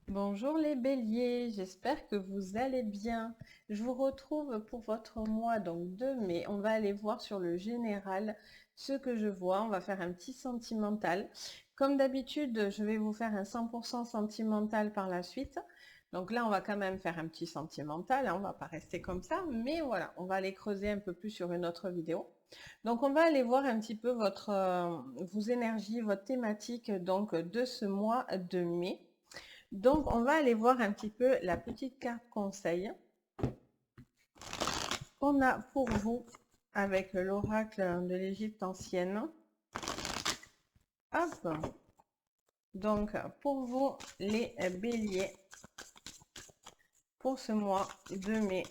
Bonjour les béliers, j'espère que vous allez bien. Je vous retrouve pour votre mois donc de mai. On va aller voir sur le général ce que je vois. On va faire un petit sentimental. Comme d'habitude, je vais vous faire un 100% sentimental par la suite. Donc là, on va quand même faire un petit sentimental, hein. On va pas rester comme ça, mais voilà, on va aller creuser un peu plus sur une autre vidéo. Donc on va aller voir un petit peu vos énergies, votre thématique donc de ce mois de mai. Donc, on va aller voir un petit peu la petite carte conseil qu'on a pour vous avec l'oracle de l'Égypte ancienne. Hop. Donc, pour vous, les béliers, pour ce mois de mai,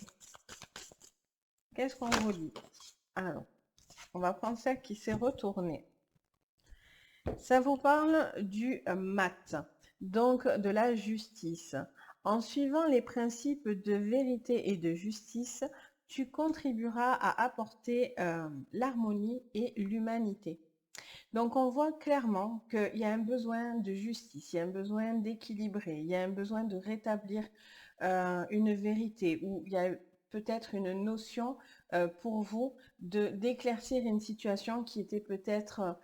qu'est-ce qu'on vous dit? Alors, on va prendre celle qui s'est retournée. Ça vous parle du mat, donc de la justice. En suivant les principes de vérité et de justice, tu contribueras à apporter l'harmonie et l'humanité. Donc on voit clairement qu'il y a un besoin de justice, il y a un besoin d'équilibrer, il y a un besoin de rétablir une vérité, ou il y a peut-être une notion pour vous d'éclaircir une situation qui était peut-être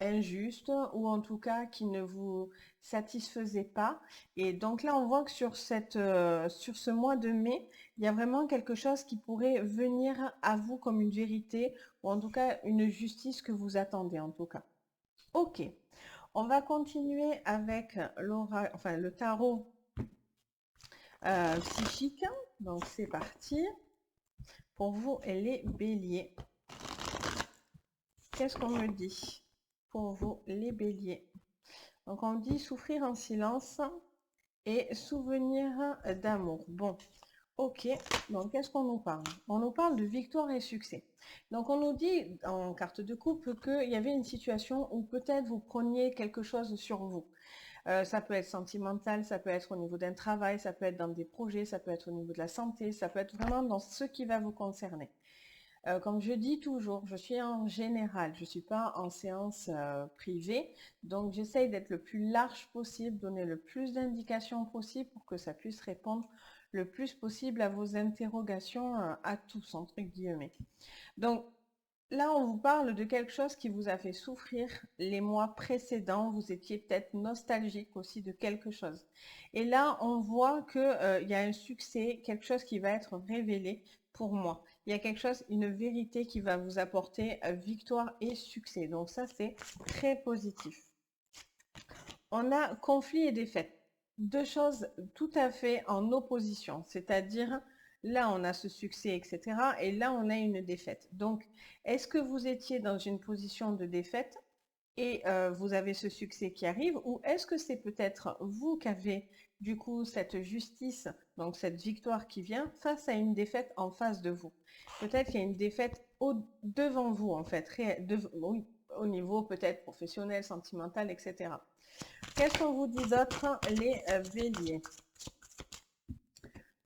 injuste, ou en tout cas qui ne vous satisfaisait pas. Et donc là, on voit que sur ce mois de mai, il y a vraiment quelque chose qui pourrait venir à vous comme une vérité, ou en tout cas une justice que vous attendez en tout cas. Ok, on va continuer avec le tarot psychique. Donc c'est parti. Pour vous, les béliers. Qu'est-ce qu'on me dit pour vous, les béliers? Donc on dit souffrir en silence et souvenir d'amour. Bon, ok, donc qu'est-ce qu'on nous parle? On nous parle de victoire et succès. Donc on nous dit en carte de coupe qu'il y avait une situation où peut-être vous preniez quelque chose sur vous. Ça peut être sentimental, ça peut être au niveau d'un travail, ça peut être dans des projets, ça peut être au niveau de la santé, ça peut être vraiment dans ce qui va vous concerner. Comme je dis toujours, je suis en général, je ne suis pas en séance privée, donc j'essaye d'être le plus large possible, donner le plus d'indications possible pour que ça puisse répondre le plus possible à vos interrogations à tous, entre guillemets. Donc là, on vous parle de quelque chose qui vous a fait souffrir les mois précédents. Vous étiez peut-être nostalgique aussi de quelque chose. Et là, on voit qu'il y a un succès, quelque chose qui va être révélé pour moi. Il y a quelque chose, une vérité qui va vous apporter victoire et succès. Donc ça, c'est très positif. On a conflit et défaite. Deux choses tout à fait en opposition. C'est-à-dire, là, on a ce succès, etc. Et là, on a une défaite. Donc, est-ce que vous étiez dans une position de défaite et vous avez ce succès qui arrive, ou est-ce que c'est peut-être vous qui avez du coup cette justice, donc cette victoire qui vient face à une défaite en face de vous? Peut-être qu'il y a une défaite devant vous en fait, oui, au niveau peut-être professionnel, sentimental, etc. Qu'est-ce qu'on vous dit d'autre, les béliers?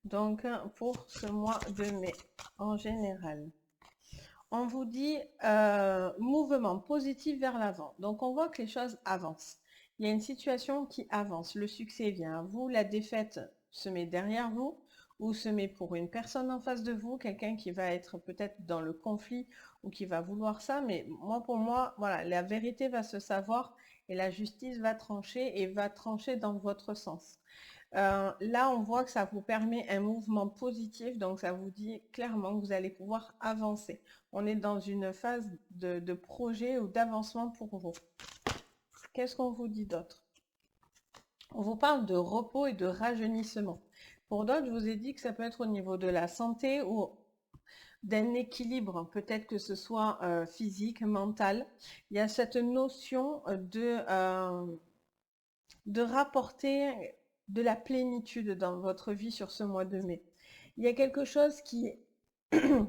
Donc pour ce mois de mai en général. On vous dit mouvement positif vers l'avant. Donc on voit que les choses avancent. Il y a une situation qui avance. Le succès vient à vous, la défaite se met derrière vous ou se met pour une personne en face de vous, quelqu'un qui va être peut-être dans le conflit ou qui va vouloir ça. Mais moi, pour moi, voilà, la vérité va se savoir et la justice va trancher et va trancher dans votre sens. Là, on voit que ça vous permet un mouvement positif, donc ça vous dit clairement que vous allez pouvoir avancer. On est dans une phase de projet ou d'avancement pour vous. Qu'est-ce qu'on vous dit d'autre? On vous parle de repos et de rajeunissement. Pour d'autres, je vous ai dit que ça peut être au niveau de la santé ou d'un équilibre, peut-être que ce soit physique, mental. Il y a cette notion de rapporter de la plénitude dans votre vie sur ce mois de mai. Il y a quelque chose qui,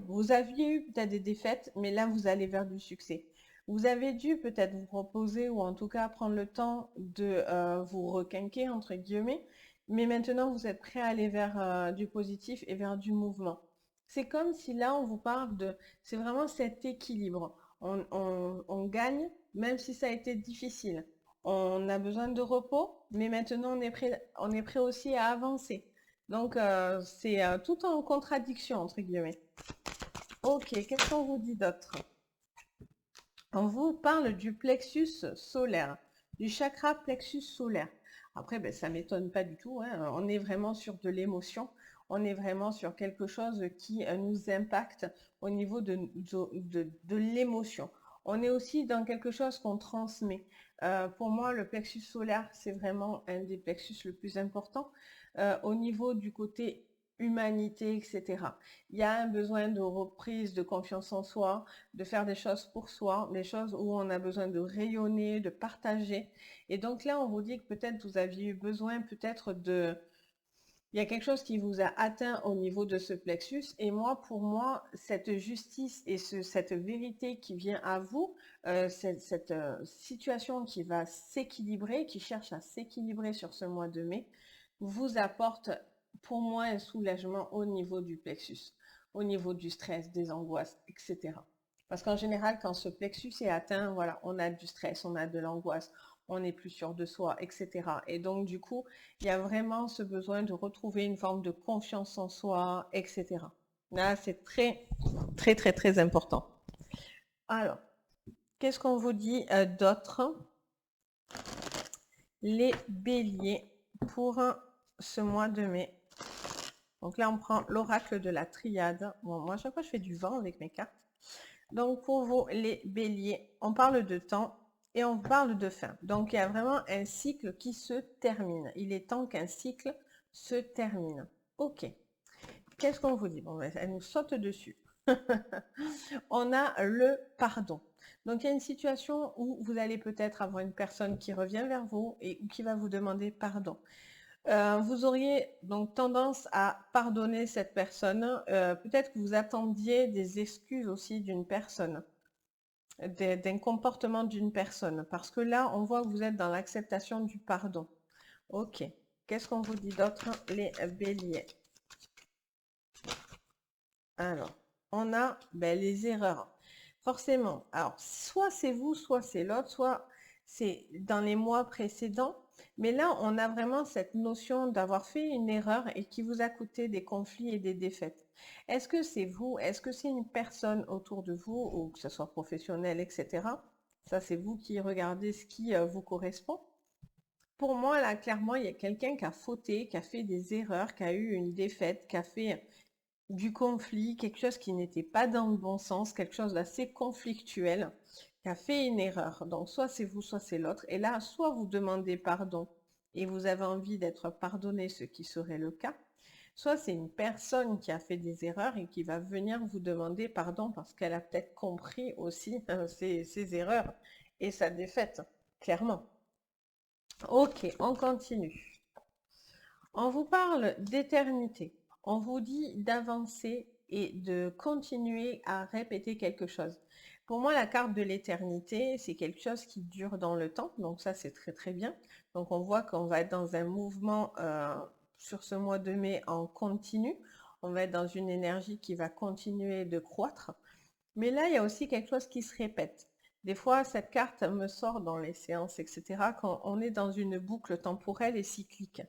vous aviez eu peut-être des défaites, mais là, vous allez vers du succès. Vous avez dû peut-être vous reposer ou en tout cas prendre le temps de vous requinquer, entre guillemets, mais maintenant, vous êtes prêt à aller vers du positif et vers du mouvement. C'est comme si là, on vous parle de... C'est vraiment cet équilibre. On gagne, même si ça a été difficile. on a besoin de repos, mais maintenant on est prêt aussi à avancer. Donc, c'est tout en contradiction, entre guillemets. Ok, qu'est-ce qu'on vous dit d'autre? On vous parle du plexus solaire, du chakra plexus solaire. Après, ben, ça ne m'étonne pas du tout, hein. On est vraiment sur de l'émotion. On est vraiment sur quelque chose qui nous impacte au niveau de l'émotion. On est aussi dans quelque chose qu'on transmet. Pour moi, le plexus solaire, c'est vraiment un des plexus le plus important au niveau du côté humanité, etc. Il y a un besoin de reprise, de confiance en soi, de faire des choses pour soi, des choses où on a besoin de rayonner, de partager. Et donc là, on vous dit que peut-être vous aviez eu besoin peut-être de... Il y a quelque chose qui vous a atteint au niveau de ce plexus. Et moi, pour moi, cette justice et cette vérité qui vient à vous, cette situation qui va s'équilibrer, qui cherche à s'équilibrer sur ce mois de mai, vous apporte pour moi un soulagement au niveau du plexus, au niveau du stress, des angoisses, etc. Parce qu'en général, quand ce plexus est atteint, voilà, on a du stress, on a de l'angoisse, on n'est plus sûr de soi, etc. Et donc, du coup, il y a vraiment ce besoin de retrouver une forme de confiance en soi, etc. Là, c'est très, très, très, très important. Alors, qu'est-ce qu'on vous dit d'autre? Les béliers pour ce mois de mai. Donc là, on prend l'oracle de la triade. Bon, moi, à chaque fois, je fais du vent avec mes cartes. Donc, pour vous, les béliers, on parle de temps et on parle de fin. Donc, il y a vraiment un cycle qui se termine. Il est temps qu'un cycle se termine. Ok. Qu'est-ce qu'on vous dit? Bon, ben, elle nous saute dessus. On a le pardon. Donc, il y a une situation où vous allez peut-être avoir une personne qui revient vers vous et qui va vous demander pardon. Vous auriez donc tendance à pardonner cette personne. Peut-être que vous attendiez des excuses aussi d'une personne, d'un comportement d'une personne. Parce que là, on voit que vous êtes dans l'acceptation du pardon. Ok. Qu'est-ce qu'on vous dit d'autre, les béliers? Alors, on a les erreurs. Forcément. Alors, soit c'est vous, soit c'est l'autre, soit c'est dans les mois précédents. Mais là, on a vraiment cette notion d'avoir fait une erreur et qui vous a coûté des conflits et des défaites. Est-ce que c'est vous? Est-ce que c'est une personne autour de vous, ou que ce soit professionnel, etc. Ça, c'est vous qui regardez ce qui vous correspond. Pour moi, là, clairement, il y a quelqu'un qui a fauté, qui a fait des erreurs, qui a eu une défaite, qui a fait du conflit, quelque chose qui n'était pas dans le bon sens, quelque chose d'assez conflictuel, qui a fait une erreur. Donc, soit c'est vous, soit c'est l'autre. Et là, soit vous demandez pardon et vous avez envie d'être pardonné, ce qui serait le cas, soit c'est une personne qui a fait des erreurs et qui va venir vous demander pardon parce qu'elle a peut-être compris aussi ses erreurs et sa défaite, clairement. Ok, on continue. On vous parle d'éternité. On vous dit d'avancer et de continuer à répéter quelque chose. Pour moi, la carte de l'éternité, c'est quelque chose qui dure dans le temps. Donc ça, c'est très très bien. Donc on voit qu'on va être dans un mouvement sur ce mois de mai en continu. On va être dans une énergie qui va continuer de croître. Mais là, il y a aussi quelque chose qui se répète. Des fois, cette carte me sort dans les séances, etc., quand on est dans une boucle temporelle et cyclique.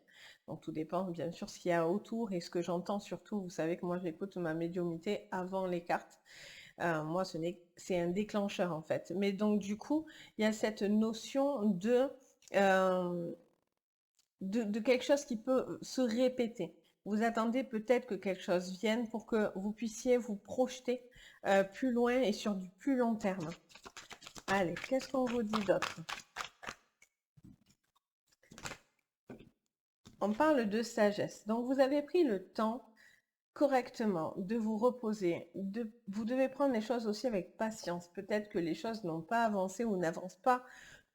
Donc, tout dépend, bien sûr, ce qu'il y a autour et ce que j'entends surtout. Vous savez que moi, j'écoute ma médiumnité avant les cartes. Moi, c'est un déclencheur, en fait. Mais donc, du coup, il y a cette notion euh, de quelque chose qui peut se répéter. Vous attendez peut-être que quelque chose vienne pour que vous puissiez vous projeter plus loin et sur du plus long terme. Allez, qu'est-ce qu'on vous dit d'autre? On parle de sagesse. Donc, vous avez pris le temps correctement de vous reposer. Vous devez prendre les choses aussi avec patience. Peut-être que les choses n'ont pas avancé ou n'avancent pas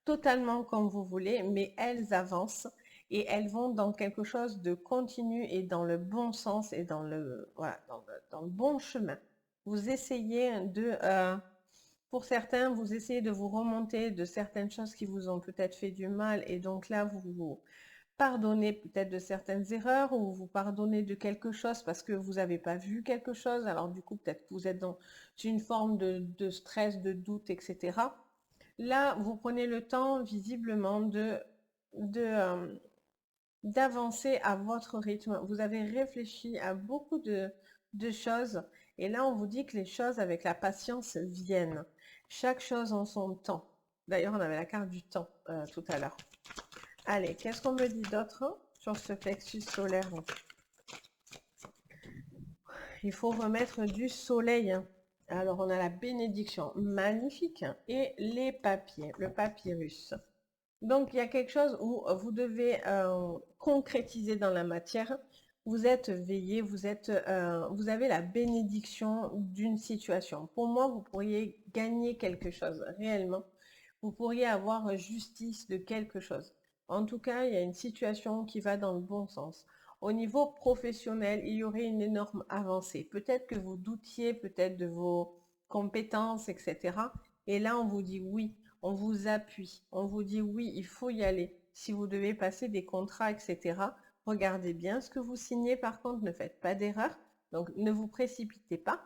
totalement comme vous voulez, mais elles avancent et elles vont dans quelque chose de continu et dans le bon sens et dans le, voilà, dans le bon chemin. Vous essayez pour certains, vous essayez de vous remonter de certaines choses qui vous ont peut-être fait du mal et donc là, vous vous pardonnez peut-être de certaines erreurs ou vous pardonnez de quelque chose parce que vous n'avez pas vu quelque chose. Alors du coup, peut-être que vous êtes dans une forme de stress, de doute, etc. Là, vous prenez le temps visiblement d'avancer à votre rythme. Vous avez réfléchi à beaucoup de choses et là, on vous dit que les choses avec la patience viennent. Chaque chose en son temps. D'ailleurs, on avait la carte du temps tout à l'heure. Allez, qu'est-ce qu'on me dit d'autre sur ce plexus solaire? Il faut remettre du soleil. Alors, on a la bénédiction, magnifique, et les papiers, le papyrus. Donc, il y a quelque chose où vous devez concrétiser dans la matière. Vous êtes veillé, vous avez la bénédiction d'une situation. Pour moi, vous pourriez gagner quelque chose réellement. Vous pourriez avoir justice de quelque chose. En tout cas, il y a une situation qui va dans le bon sens. Au niveau professionnel, il y aurait une énorme avancée. Peut-être que vous doutiez peut-être de vos compétences, etc. Et là, on vous dit oui, on vous appuie, on vous dit oui, il faut y aller. Si vous devez passer des contrats, etc., regardez bien ce que vous signez. Par contre, ne faites pas d'erreur. Donc, ne vous précipitez pas.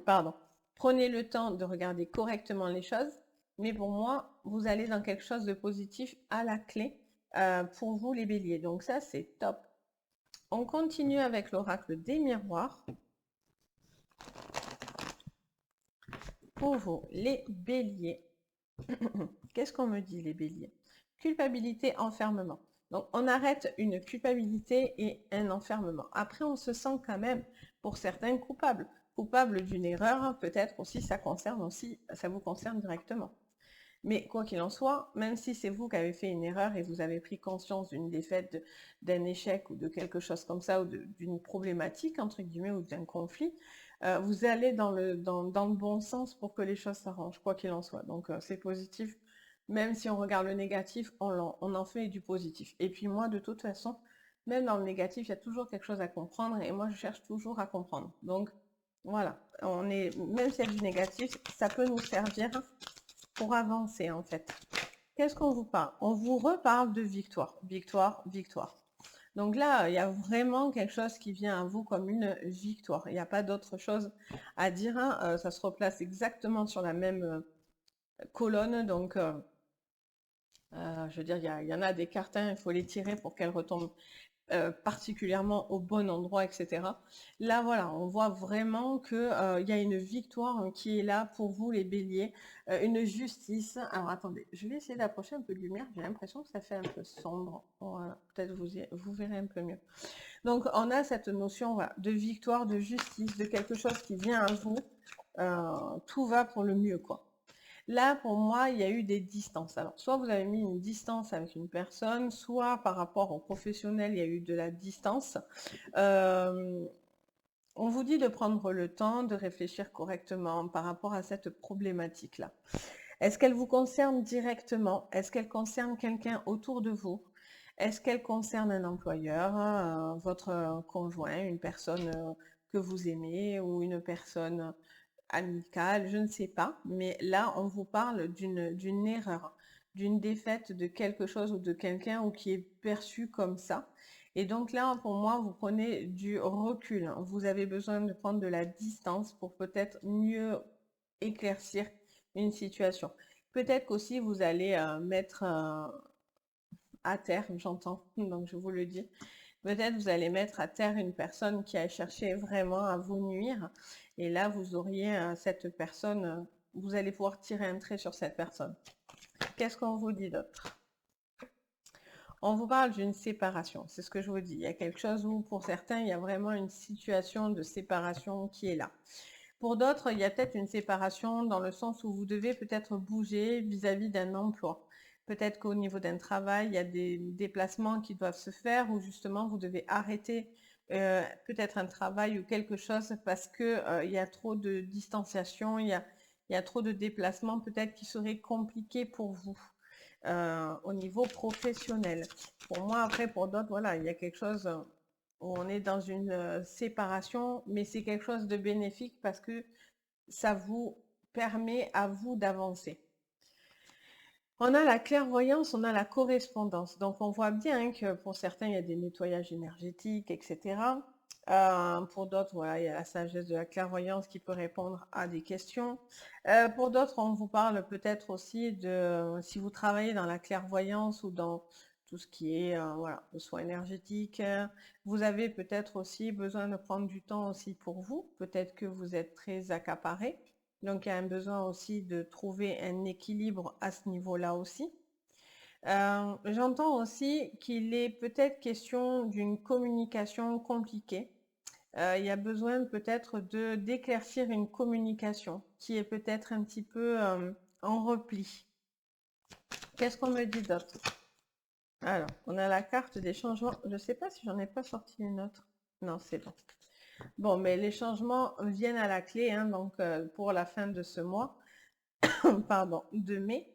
Pardon. Prenez le temps de regarder correctement les choses. Mais pour moi, vous allez dans quelque chose de positif à la clé pour vous les béliers. Donc ça, c'est top. On continue avec l'oracle des miroirs. Pour vous, les béliers. Qu'est-ce qu'on me dit, les béliers? Culpabilité, enfermement. Donc, on arrête une culpabilité et un enfermement. Après, on se sent quand même, pour certains, coupable. Coupable d'une erreur, peut-être aussi, ça vous concerne directement. Mais quoi qu'il en soit, même si c'est vous qui avez fait une erreur et vous avez pris conscience d'une défaite, d'un échec ou de quelque chose comme ça, ou d'une problématique, entre guillemets, ou d'un conflit, vous allez dans le bon sens pour que les choses s'arrangent, quoi qu'il en soit. Donc c'est positif. Même si on regarde le négatif, on en fait du positif. Et puis moi, de toute façon, même dans le négatif, il y a toujours quelque chose à comprendre et moi, je cherche toujours à comprendre. Donc voilà, même s'il y a du négatif, ça peut nous servir pour avancer en fait. Qu'est-ce qu'on vous parle? On vous reparle de victoire, victoire, victoire. Donc là, il y a vraiment quelque chose qui vient à vous comme une victoire. Il n'y a pas d'autre chose à dire, hein. Ça se replace exactement sur la même colonne. Donc, je veux dire, il y en a des cartes, hein, il faut les tirer pour qu'elles retombent particulièrement au bon endroit, etc. Là, voilà, on voit vraiment qu'il y a une victoire qui est là pour vous, les béliers, une justice. Alors, attendez, je vais essayer d'approcher un peu de lumière. J'ai l'impression que ça fait un peu sombre. Voilà, peut-être vous verrez un peu mieux. Donc, on a cette notion voilà, de victoire, de justice, de quelque chose qui vient à vous. Tout va pour le mieux, quoi. Là, pour moi, il y a eu des distances. Alors, soit vous avez mis une distance avec une personne, soit par rapport au professionnel, il y a eu de la distance. On vous dit de prendre le temps de réfléchir correctement par rapport à cette problématique-là. Est-ce qu'elle vous concerne directement? Est-ce qu'elle concerne quelqu'un autour de vous? Est-ce qu'elle concerne un employeur, votre conjoint, une personne que vous aimez ou une personne amicale, je ne sais pas, mais là, on vous parle d'une erreur, d'une défaite de quelque chose ou de quelqu'un ou qui est perçu comme ça. Et donc là, pour moi, vous prenez du recul. Vous avez besoin de prendre de la distance pour peut-être mieux éclaircir une situation. Peut-être qu'aussi vous allez mettre à terre, j'entends, donc je vous le dis, peut-être vous allez mettre à terre une personne qui a cherché vraiment à vous nuire. Et là, vous auriez cette personne, vous allez pouvoir tirer un trait sur cette personne. Qu'est-ce qu'on vous dit d'autre? On vous parle d'une séparation, c'est ce que je vous dis. Il y a quelque chose où, pour certains, il y a vraiment une situation de séparation qui est là. Pour d'autres, il y a peut-être une séparation dans le sens où vous devez peut-être bouger vis-à-vis d'un emploi. Peut-être qu'au niveau d'un travail, il y a des déplacements qui doivent se faire ou justement vous devez arrêter peut-être un travail ou quelque chose parce que il y a trop de distanciation, il y a trop de déplacements peut-être qui seraient compliqués pour vous au niveau professionnel. Pour moi, après, pour d'autres, voilà, il y a quelque chose où on est dans une séparation, mais c'est quelque chose de bénéfique parce que ça vous permet à vous d'avancer. On a la clairvoyance, on a la correspondance. Donc, on voit bien que pour certains, il y a des nettoyages énergétiques, etc. Pour d'autres, voilà, il y a la sagesse de la clairvoyance qui peut répondre à des questions. Pour d'autres, on vous parle peut-être aussi de, si vous travaillez dans la clairvoyance ou dans tout ce qui est voilà, le soin énergétique, vous avez peut-être aussi besoin de prendre du temps aussi pour vous. Peut-être que vous êtes très accaparé. Donc, il y a un besoin aussi de trouver un équilibre à ce niveau-là aussi. J'entends aussi qu'il est peut-être question d'une communication compliquée. Il y a besoin peut-être d'éclaircir une communication qui est peut-être un petit peu en repli. Qu'est-ce qu'on me dit d'autre? Alors, on a la carte des changements. Je ne sais pas si j'en ai pas sorti une autre. Non, c'est bon. Bon, mais les changements viennent à la clé, hein, donc pour la fin de ce mois, pardon, de mai.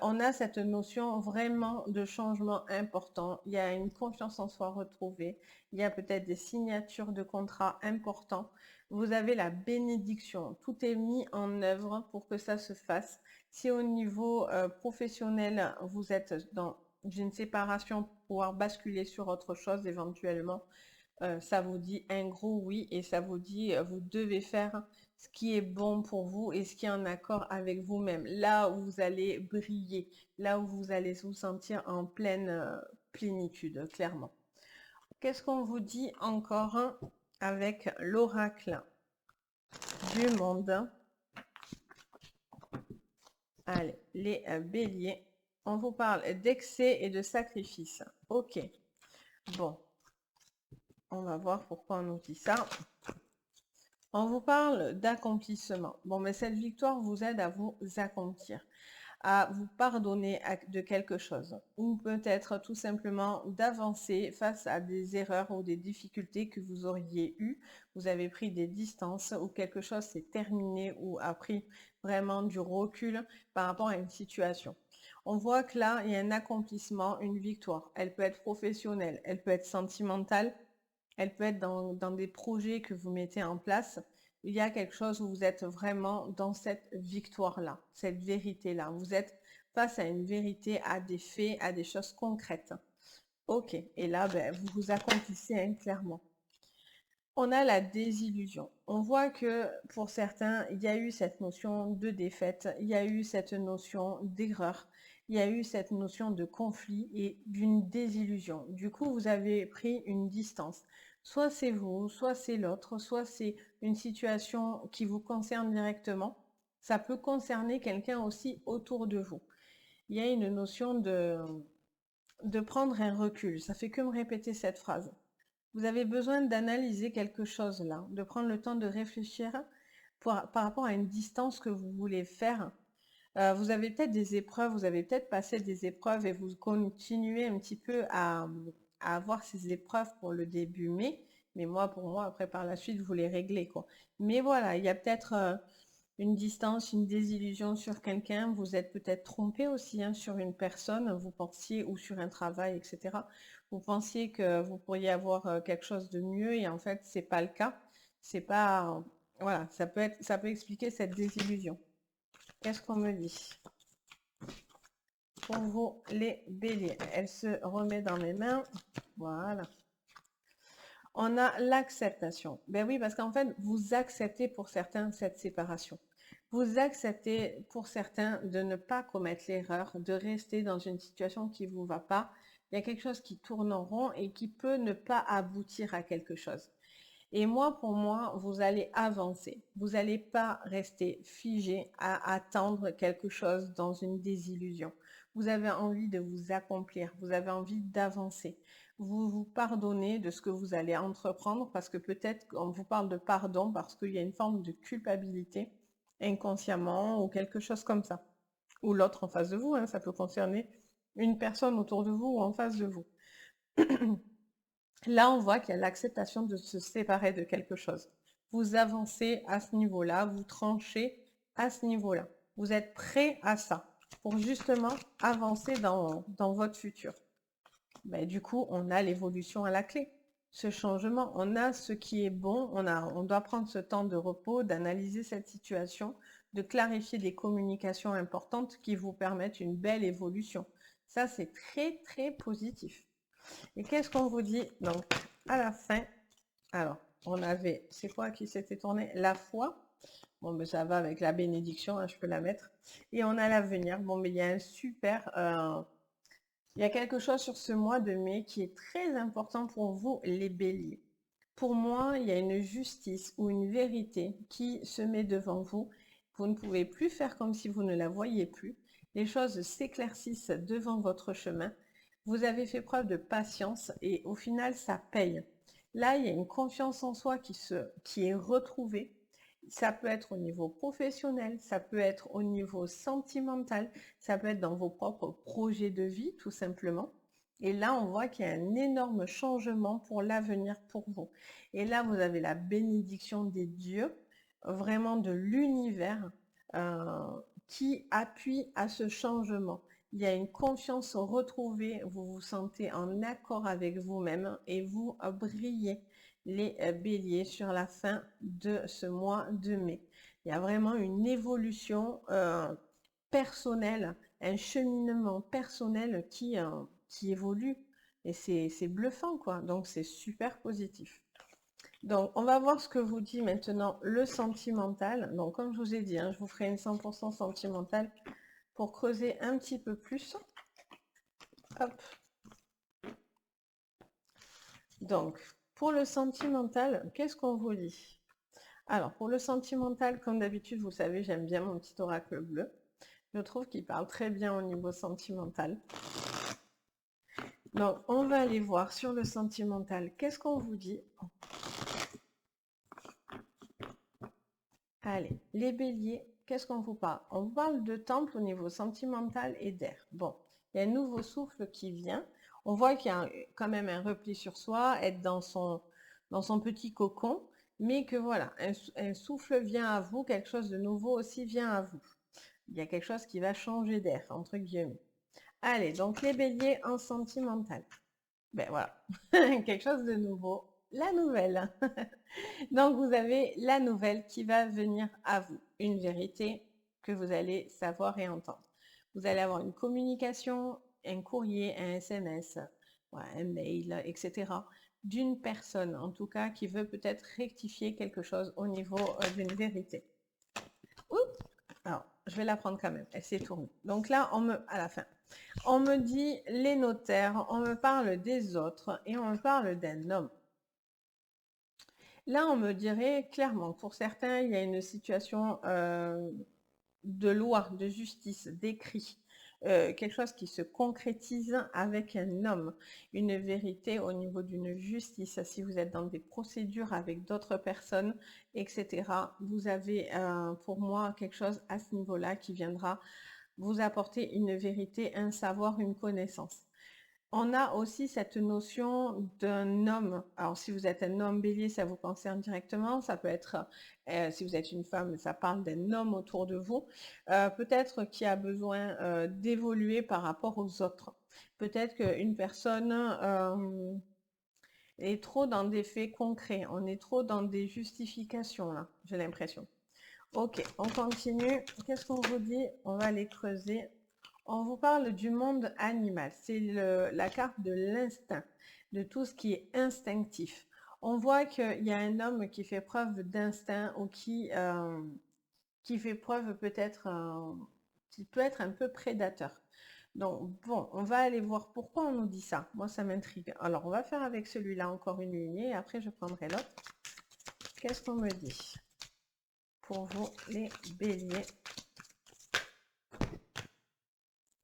On a cette notion vraiment de changement important. Il y a une confiance en soi retrouvée. Il y a peut-être des signatures de contrats importants. Vous avez la bénédiction. Tout est mis en œuvre pour que ça se fasse. Si au niveau professionnel, vous êtes dans une séparation pour pouvoir basculer sur autre chose éventuellement, ça vous dit un gros oui et ça vous dit vous devez faire ce qui est bon pour vous et ce qui est en accord avec vous-même. Là où vous allez briller, là où vous allez vous sentir en pleine plénitude, clairement. Qu'est-ce qu'on vous dit encore avec l'oracle du monde? Allez, les béliers. On vous parle d'excès et de sacrifice. Ok. Bon. On va voir pourquoi on nous dit ça. On vous parle d'accomplissement. Bon, mais cette victoire vous aide à vous accomplir, à vous pardonner de quelque chose, ou peut-être tout simplement d'avancer face à des erreurs ou des difficultés que vous auriez eues. Vous avez pris des distances ou quelque chose s'est terminé ou a pris vraiment du recul par rapport à une situation. On voit que là, il y a un accomplissement, une victoire. Elle peut être professionnelle, elle peut être sentimentale, elle peut être dans des projets que vous mettez en place. Il y a quelque chose où vous êtes vraiment dans cette victoire-là, cette vérité-là. Vous êtes face à une vérité, à des faits, à des choses concrètes. Ok, et là, ben, vous vous accomplissez hein, clairement. On a la désillusion. On voit que pour certains, il y a eu cette notion de défaite, il y a eu cette notion d'erreur, il y a eu cette notion de conflit et d'une désillusion. Du coup, vous avez pris une distance. Soit c'est vous, soit c'est l'autre, soit c'est une situation qui vous concerne directement. Ça peut concerner quelqu'un aussi autour de vous. Il y a une notion de prendre un recul. Ça fait que me répéter cette phrase. Vous avez besoin d'analyser quelque chose là, de prendre le temps de réfléchir par rapport à une distance que vous voulez faire. Vous avez peut-être des épreuves, vous avez peut-être passé des épreuves et vous continuez un petit peu à avoir ces épreuves pour le début mai. Mais pour moi, après par la suite, vous les réglez quoi. Mais voilà, il y a peut-être une distance, une désillusion sur quelqu'un. Vous êtes peut-être trompé aussi hein, sur une personne, vous pensiez, ou sur un travail, etc. Vous pensiez que vous pourriez avoir quelque chose de mieux et en fait, c'est pas le cas. C'est pas, voilà, ça peut expliquer cette désillusion. Qu'est-ce qu'on me dit? Pour vous, les béliers, elle se remet dans mes mains. Voilà. On a l'acceptation. Ben oui, parce qu'en fait, vous acceptez pour certains cette séparation. Vous acceptez pour certains de ne pas commettre l'erreur, de rester dans une situation qui ne vous va pas. Il y a quelque chose qui tourne en rond et qui peut ne pas aboutir à quelque chose. Et moi, pour moi, vous allez avancer. Vous n'allez pas rester figé à attendre quelque chose dans une désillusion. Vous avez envie de vous accomplir, vous avez envie d'avancer. Vous vous pardonnez de ce que vous allez entreprendre parce que peut-être qu'on vous parle de pardon parce qu'il y a une forme de culpabilité inconsciemment ou quelque chose comme ça. Ou l'autre en face de vous, hein, ça peut concerner une personne autour de vous ou en face de vous. Là, on voit qu'il y a l'acceptation de se séparer de quelque chose. Vous avancez à ce niveau-là, vous tranchez à ce niveau-là. Vous êtes prêt à ça pour justement avancer dans votre futur. Ben, du coup, on a l'évolution à la clé. Ce changement, on a ce qui est bon, on doit prendre ce temps de repos, d'analyser cette situation, de clarifier des communications importantes qui vous permettent une belle évolution. Ça, c'est très, très positif. Et qu'est-ce qu'on vous dit donc à la fin Alors, on avait, c'est quoi qui s'était tourné? La foi. Bon, mais ça va avec la bénédiction, hein, je peux la mettre. Et on a l'avenir. Bon, mais il y a un super... il y a quelque chose sur ce mois de mai qui est très important pour vous, les béliers. Pour moi, il y a une justice ou une vérité qui se met devant vous. Vous ne pouvez plus faire comme si vous ne la voyiez plus. Les choses s'éclaircissent devant votre chemin. Vous avez fait preuve de patience et au final, ça paye. Là, il y a une confiance en soi qui est retrouvée. Ça peut être au niveau professionnel, ça peut être au niveau sentimental, ça peut être dans vos propres projets de vie, tout simplement. Et là, on voit qu'il y a un énorme changement pour l'avenir pour vous. Et là, vous avez la bénédiction des dieux, vraiment de l'univers, qui appuie à ce changement. Il y a une confiance retrouvée, vous vous sentez en accord avec vous-même et vous brillez, les béliers, sur la fin de ce mois de mai. Il y a vraiment une évolution personnelle, un cheminement personnel qui évolue. Et c'est bluffant, quoi. Donc, c'est super positif. Donc, on va voir ce que vous dit maintenant le sentimental. Donc, comme je vous ai dit, hein, je vous ferai une 100% sentimentale pour creuser un petit peu plus. Hop. Donc, pour le sentimental, qu'est-ce qu'on vous dit? Alors, pour le sentimental, comme d'habitude, vous savez, j'aime bien mon petit oracle bleu. Je trouve qu'il parle très bien au niveau sentimental. Donc, on va aller voir sur le sentimental. Qu'est-ce qu'on vous dit? Allez, les béliers, qu'est-ce qu'on vous parle? On vous parle de temple au niveau sentimental et d'air. Bon, il y a un nouveau souffle qui vient. On voit qu'il y a quand même un repli sur soi, être dans son petit cocon, mais que voilà, un souffle vient à vous, quelque chose de nouveau aussi vient à vous. Il y a quelque chose qui va changer d'air, entre guillemets. Allez, donc les béliers en sentimental. Ben voilà, quelque chose de nouveau, la nouvelle. Donc vous avez la nouvelle qui va venir à vous, une vérité que vous allez savoir et entendre. Vous allez avoir une communication, un courrier, un SMS, un mail, etc. d'une personne, en tout cas, qui veut peut-être rectifier quelque chose au niveau d'une vérité. Oups, alors, je vais la prendre quand même, elle s'est tournée. Donc là, à la fin, on me dit les notaires, on me parle des autres et on me parle d'un homme. Là, on me dirait clairement, pour certains, il y a une situation de loi, de justice, d'écrit, quelque chose qui se concrétise avec un homme, une vérité au niveau d'une justice. Si vous êtes dans des procédures avec d'autres personnes, etc., vous avez pour moi quelque chose à ce niveau-là qui viendra vous apporter une vérité, un savoir, une connaissance. On a aussi cette notion d'un homme. Alors, si vous êtes un homme bélier, ça vous concerne directement. Ça peut être, si vous êtes une femme, ça parle d'un homme autour de vous. Peut-être qui a besoin d'évoluer par rapport aux autres. Peut-être qu'une personne est trop dans des faits concrets. On est trop dans des justifications, là, j'ai l'impression. Ok, on continue. Qu'est-ce qu'on vous dit? On va aller creuser. On vous parle du monde animal. C'est la carte de l'instinct, de tout ce qui est instinctif. On voit qu'il y a un homme qui fait preuve d'instinct ou qui fait preuve peut-être, qui peut être un peu prédateur. Donc, bon, on va aller voir pourquoi on nous dit ça. Moi, ça m'intrigue. Alors, on va faire avec celui-là encore une lignée et après, je prendrai l'autre. Qu'est-ce qu'on me dit pour vous, les béliers?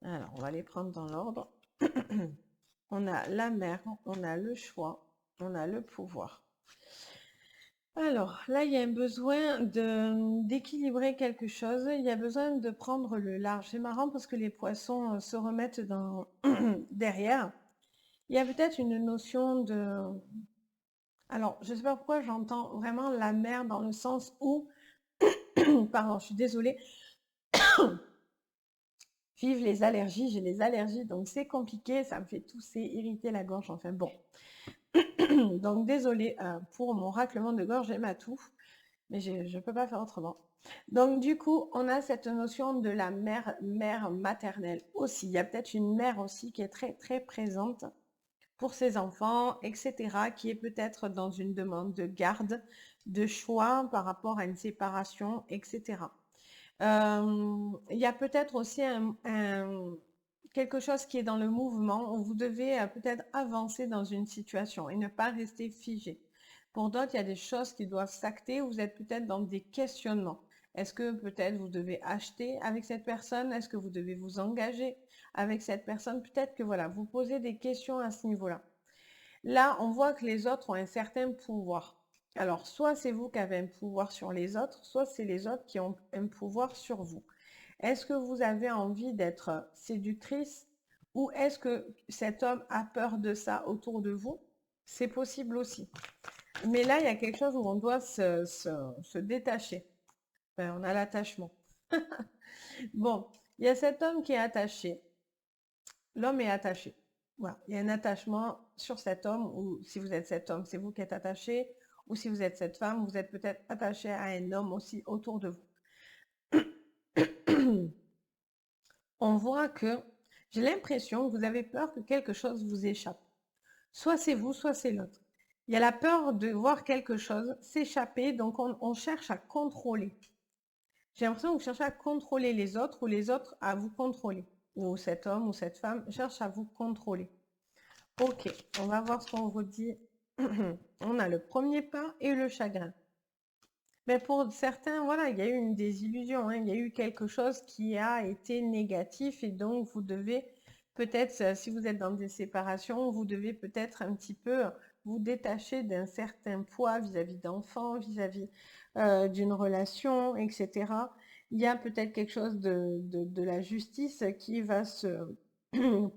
Alors, on va les prendre dans l'ordre. On a la mère, on a le choix, on a le pouvoir. Alors, là, il y a un besoin d'équilibrer quelque chose. Il y a besoin de prendre le large. C'est marrant parce que les poissons se remettent derrière. Il y a peut-être une notion de... Alors, je ne sais pas pourquoi j'entends vraiment la mer dans le sens où... Pardon, je suis désolée. Vive les allergies, j'ai les allergies, donc c'est compliqué, ça me fait tousser, irriter la gorge, enfin bon. Donc désolée pour mon raclement de gorge et ma toux, mais je ne peux pas faire autrement. Donc du coup, on a cette notion de la mère maternelle aussi. Il y a peut-être une mère aussi qui est très très présente pour ses enfants, etc., qui est peut-être dans une demande de garde, de choix par rapport à une séparation, etc. Il y a peut-être aussi quelque chose qui est dans le mouvement, où vous devez peut-être avancer dans une situation et ne pas rester figé. Pour d'autres, il y a des choses qui doivent s'acter, vous êtes peut-être dans des questionnements. Est-ce que peut-être vous devez acheter avec cette personne? Est-ce que vous devez vous engager avec cette personne? Peut-être que voilà, vous posez des questions à ce niveau-là. Là, on voit que les autres ont un certain pouvoir. Alors, soit c'est vous qui avez un pouvoir sur les autres, soit c'est les autres qui ont un pouvoir sur vous. Est-ce que vous avez envie d'être séductrice ou est-ce que cet homme a peur de ça autour de vous? C'est possible aussi. Mais là, il y a quelque chose où on doit se détacher. Ben, on a l'attachement. Bon, il y a cet homme qui est attaché. L'homme est attaché. Voilà. Il y a un attachement sur cet homme, ou si vous êtes cet homme, c'est vous qui êtes attaché, ou si vous êtes cette femme, vous êtes peut-être attaché à un homme aussi autour de vous. On voit que j'ai l'impression que vous avez peur que quelque chose vous échappe. Soit c'est vous, soit c'est l'autre. Il y a la peur de voir quelque chose s'échapper, donc on cherche à contrôler. J'ai l'impression que vous cherchez à contrôler les autres ou les autres à vous contrôler. Ou cet homme ou cette femme cherche à vous contrôler. Ok, on va voir ce qu'on vous dit. On a le premier pas et le chagrin. Mais pour certains, voilà, il y a eu une désillusion, hein, il y a eu quelque chose qui a été négatif et donc vous devez peut-être, si vous êtes dans des séparations, vous devez peut-être un petit peu vous détacher d'un certain poids vis-à-vis d'enfants, vis-à-vis d'une relation, etc. Il y a peut-être quelque chose de la justice qui va se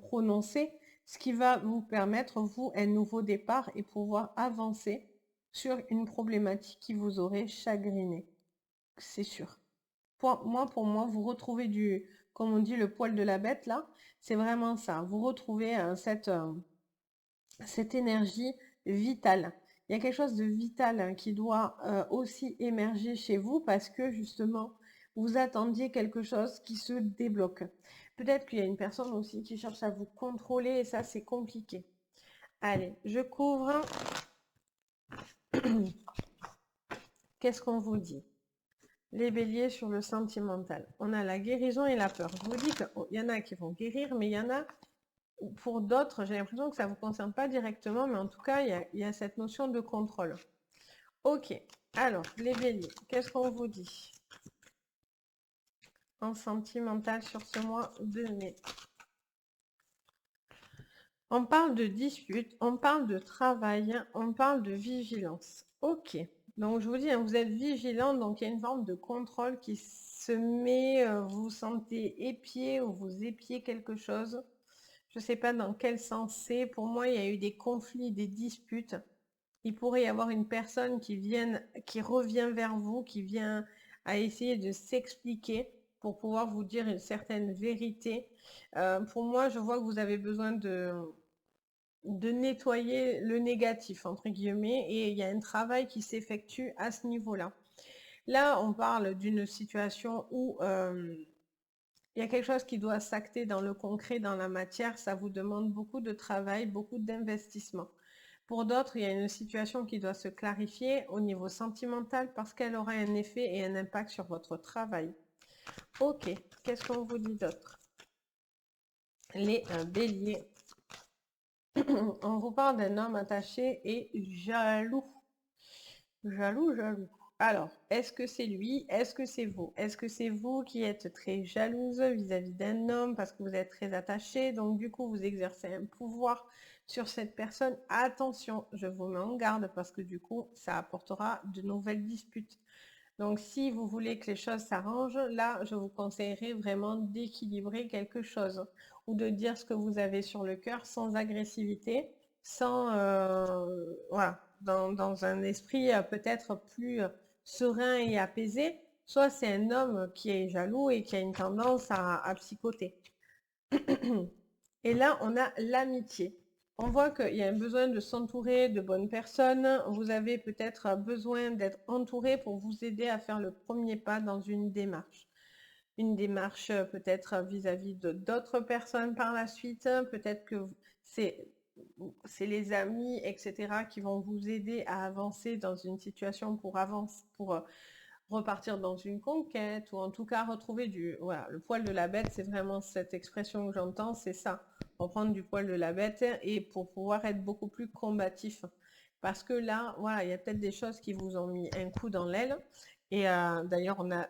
prononcer, ce qui va vous permettre, vous, un nouveau départ et pouvoir avancer sur une problématique qui vous aurait chagriné. C'est sûr. Pour moi, vous retrouvez comme on dit, le poil de la bête, là. C'est vraiment ça. Vous retrouvez cette énergie vitale. Il y a quelque chose de vital qui doit aussi émerger chez vous parce que justement, vous attendiez quelque chose qui se débloque. Peut-être qu'il y a une personne aussi qui cherche à vous contrôler et ça, c'est compliqué. Allez, je couvre. Qu'est-ce qu'on vous dit? Les béliers sur le sentimental. On a la guérison et la peur. Je vous dis qu'il y en a qui vont guérir, mais il y en a, pour d'autres, j'ai l'impression que ça ne vous concerne pas directement, mais en tout cas, il y a cette notion de contrôle. Ok, alors, les béliers, qu'est-ce qu'on vous dit en sentimental sur ce mois de mai? On parle de dispute, on parle de travail, on parle de vigilance. Ok, donc je vous dis, hein, vous êtes vigilant, donc il y a une forme de contrôle qui se met, vous sentez épié ou vous épiez quelque chose. Je ne sais pas dans quel sens c'est. Pour moi, il y a eu des conflits, des disputes. Il pourrait y avoir une personne qui revient vers vous, qui vient à essayer de s'expliquer pour pouvoir vous dire une certaine vérité. Pour moi, je vois que vous avez besoin de nettoyer le négatif, entre guillemets, et il y a un travail qui s'effectue à ce niveau-là. Là, on parle d'une situation où il y a quelque chose qui doit s'acter dans le concret, dans la matière. Ça vous demande beaucoup de travail, beaucoup d'investissement. Pour d'autres, il y a une situation qui doit se clarifier au niveau sentimental parce qu'elle aura un effet et un impact sur votre travail. Ok, qu'est-ce qu'on vous dit d'autre? Les béliers. On vous parle d'un homme attaché et jaloux. Jaloux, jaloux. Alors, est-ce que c'est lui? Est-ce que c'est vous? Est-ce que c'est vous qui êtes très jalouse vis-à-vis d'un homme parce que vous êtes très attaché, donc du coup vous exercez un pouvoir sur cette personne? Attention, je vous mets en garde parce que du coup ça apportera de nouvelles disputes. Donc si vous voulez que les choses s'arrangent, là je vous conseillerais vraiment d'équilibrer quelque chose ou de dire ce que vous avez sur le cœur sans agressivité, sans voilà, dans un esprit peut-être plus serein et apaisé. Soit c'est un homme qui est jaloux et qui a une tendance à psychoter. Et là, on a l'amitié. On voit qu'il y a un besoin de s'entourer de bonnes personnes. Vous avez peut-être besoin d'être entouré pour vous aider à faire le premier pas dans une démarche. Une démarche peut-être vis-à-vis d'autres personnes par la suite. Peut-être que c'est les amis, etc., qui vont vous aider à avancer dans une situation pour avancer, pour repartir dans une conquête, ou en tout cas retrouver du... Voilà, le poil de la bête, c'est vraiment cette expression que j'entends, c'est ça, reprendre du poil de la bête, et pour pouvoir être beaucoup plus combatif. Parce que là, voilà, il y a peut-être des choses qui vous ont mis un coup dans l'aile, et d'ailleurs, on a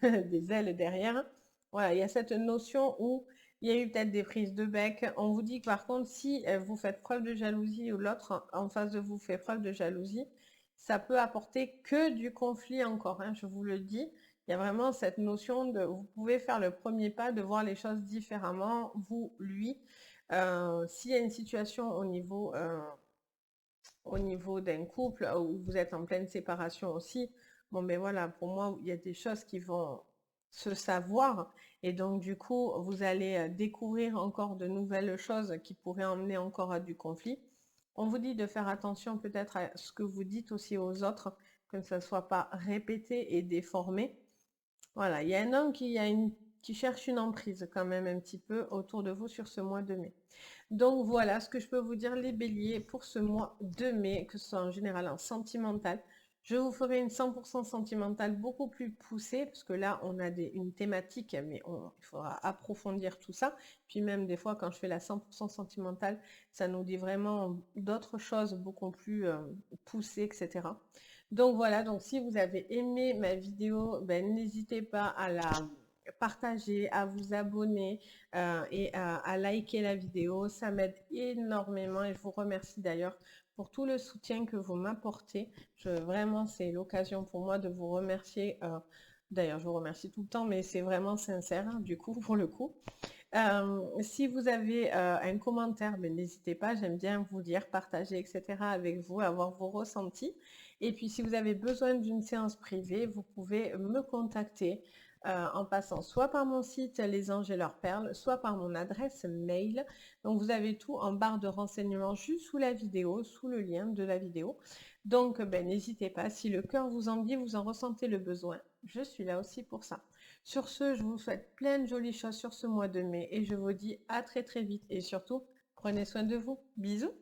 des ailes derrière. Voilà, il y a cette notion où il y a eu peut-être des prises de bec. On vous dit que par contre, si vous faites preuve de jalousie ou l'autre en face de vous fait preuve de jalousie, ça peut apporter que du conflit encore, hein, je vous le dis. Il y a vraiment cette notion de, vous pouvez faire le premier pas, de voir les choses différemment, vous, lui. S'il y a une situation au niveau d'un couple où vous êtes en pleine séparation aussi, bon ben voilà, pour moi, il y a des choses qui vont se savoir et donc du coup, vous allez découvrir encore de nouvelles choses qui pourraient emmener encore à du conflit. On vous dit de faire attention peut-être à ce que vous dites aussi aux autres, que ça ne soit pas répété et déformé. Voilà, il y a un homme qui cherche une emprise quand même un petit peu autour de vous sur ce mois de mai. Donc voilà ce que je peux vous dire les béliers pour ce mois de mai, que ce soit en général en sentimental. Je vous ferai une 100% sentimentale beaucoup plus poussée, parce que là on a une thématique, mais il faudra approfondir tout ça. Puis même des fois quand je fais la 100% sentimentale, ça nous dit vraiment d'autres choses beaucoup plus poussées, etc. Donc voilà, donc si vous avez aimé ma vidéo, ben, n'hésitez pas à la partager, à vous abonner et à liker la vidéo. Ça m'aide énormément et je vous remercie d'ailleurs pour tout le soutien que vous m'apportez. Vraiment, c'est l'occasion pour moi de vous remercier. D'ailleurs, je vous remercie tout le temps, mais c'est vraiment sincère, hein, du coup, pour le coup. Si vous avez un commentaire, ben, n'hésitez pas, j'aime bien vous lire, partager, etc. avec vous, avoir vos ressentis. Et puis, si vous avez besoin d'une séance privée, vous pouvez me contacter en passant soit par mon site Les Anges et leurs perles, soit par mon adresse mail. Donc, vous avez tout en barre de renseignements juste sous la vidéo, sous le lien de la vidéo. Donc, ben, n'hésitez pas, si le cœur vous en dit, vous en ressentez le besoin, je suis là aussi pour ça. Sur ce, je vous souhaite plein de jolies choses sur ce mois de mai et je vous dis à très très vite et surtout, prenez soin de vous. Bisous!